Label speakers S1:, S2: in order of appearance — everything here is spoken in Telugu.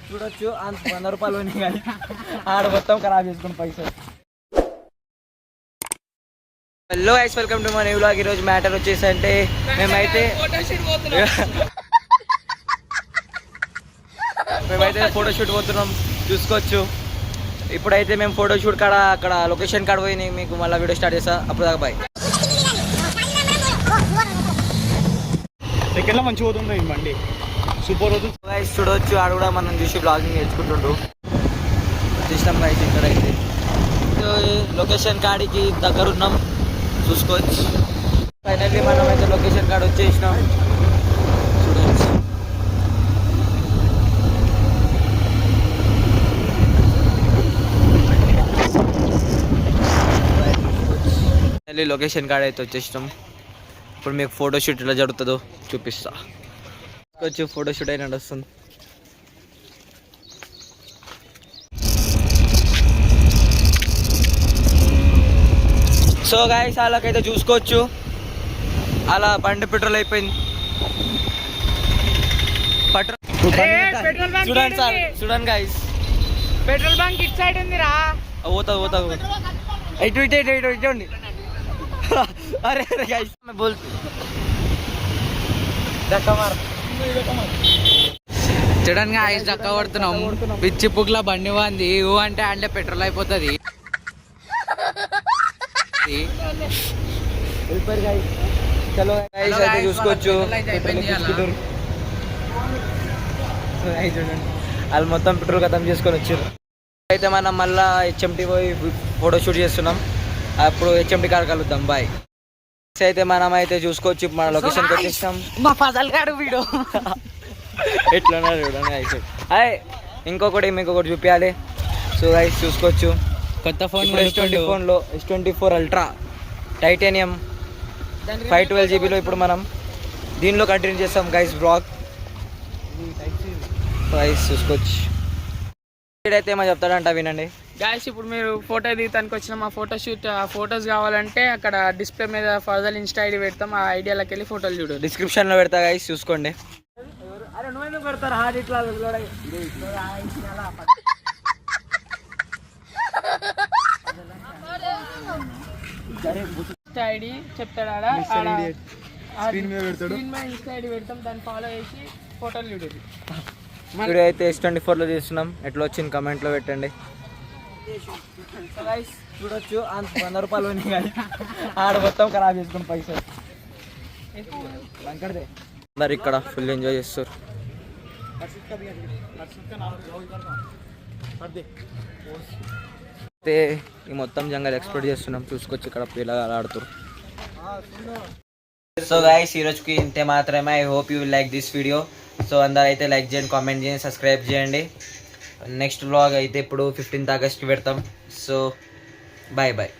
S1: చూడొచ్చు 100 రూపాయలు కానీ ఆడ మొత్తం ఖరాబ్ చేసుకుని పైసలు. Hello guys, welcome to my new vlog. ఈరోజు మ్యాటర్ వచ్చేసి అంటే మేమైతే ఫోటోషూట్ పోతున్నాం, చూసుకోవచ్చు. ఇప్పుడైతే మేము ఫోటోషూట్ కాడ అక్కడ లొకేషన్ కాడ పోయి మీకు మళ్ళీ వీడియో స్టార్ట్ చేస్తా. అప్పుడు దాకా బాయ్.
S2: సెకండ్లో మంచిగా పోతుంది బండి, సూపర్ అవుతుంది
S1: గైస్. చూడవచ్చు, ఆడ కూడా మనం చూసి బ్లాగింగ్ నేర్చుకుంటుండు. చూసినాం గైస్, ఇక్కడైతే లొకేషన్ కాడికి దగ్గర ఉన్నాం, చూసుకోవచ్చు. ఫైనల్లీ మనం అయితే లొకేషన్ కాడ వచ్చేసినాం. చూడవచ్చు, ఫైనల్లీ లొకేషన్ కాడ అయితే వచ్చేసినాం. ఇప్పుడు మీకు ఫోటోషూట్ ఎలా జరుగుతుందో చూపిస్తా. వచ్చి ఫోటోషూట్ అయినా వస్తుంది. సో గాయస్, అలాగైతే చూసుకోవచ్చు, అలా బండి పెట్రోల్ అయిపోయింది. చూడండి సార్, చూడండి guys,
S3: petrol bunk it side ఉంది రా.
S1: పోతా ఇటు అరే అరే గాయస్, బోల్
S3: చూడండి ఐస్ దక్క కొడుతున్నాం. పిచ్చి పుగ్ల బండి వాంది అంటే పెట్రోల్ అయిపోతుంది.
S1: చూసుకోవచ్చు, వాళ్ళు మొత్తం పెట్రోల్ ఖతం చేసుకొని వచ్చారు. అయితే మనం మళ్ళా హెచ్ఎంటీ పోయి ఫోటోషూట్ చేస్తున్నాం. అప్పుడు హెచ్ఎంటీ కాడ కలుద్దాం. బాయ్. అయితే మనం అయితే చూసుకోవచ్చు, మన లొకేషన్కి వచ్చేసాం.
S3: మా ఫజల్ గారు వీడియో
S1: ఎట్లున్నారు చూడండి. ఇంకొకటి మీకు చూపించాలి. సో గైస్, చూసుకోవచ్చు,
S3: కొత్త ఫోన్
S1: ఫోన్లో S24 అల్ట్రా టైటానియం 512 GB ఇప్పుడు మనం దీనిలో కంటిన్యూ చేస్తాం గైస్ బ్లాగ్. గైస్ చూసుకోవచ్చు. అయితే ఏమో చెప్తాడంట, వినండి
S3: గాయస్. ఇప్పుడు మీరు ఫోటో దిగటానికి వచ్చిన మా ఫోటోషూట్ ఫొటోస్ కావాలంటే అక్కడ డిస్ప్లే మీద ఫజల్ ఇన్స్టా ఐడి పెడతాం. ఆ ఐడియాలోకి వెళ్ళి ఫోటోలు చూడు.
S1: డిస్క్రిప్షన్లో పెడతా గైస్, చూసుకోండి.
S3: ఐడి చెప్తాడా, ఇన్స్టా ఐడి పెడతాం, దాన్ని ఫాలో చేసి ఫోటోలు చూడండి.
S1: వీడియో అయితే S24లో చేస్తున్నాం. ఎట్లా వచ్చింది కమెంట్లో పెట్టండి. చూడొచ్చు, 100 రూపాయలు కానీ ఆడ మొత్తం ఖరాబ్ చేసుకుని పైసలు. అందరు ఇక్కడ ఫుల్ ఎంజాయ్ చేస్తారు. అయితే ఈ మొత్తం జంగల్ ఎక్స్ప్లోర్ చేస్తున్నాం, చూసుకొచ్చి ఇక్కడ పిల్లలు ఆడుతారు. సో గైస్, ఈరోజుకి ఇంతే మాత్రమే. I hope you will like this video. So అందరూ అయితే లైక్ చేయండి, కామెంట్ చేయండి, సబ్స్క్రైబ్ చేయండి. నెక్స్ట్ వ్లాగ్ అయితే ఇప్పుడు 15th ఆగస్ట్కి పెడతాం. So bye bye.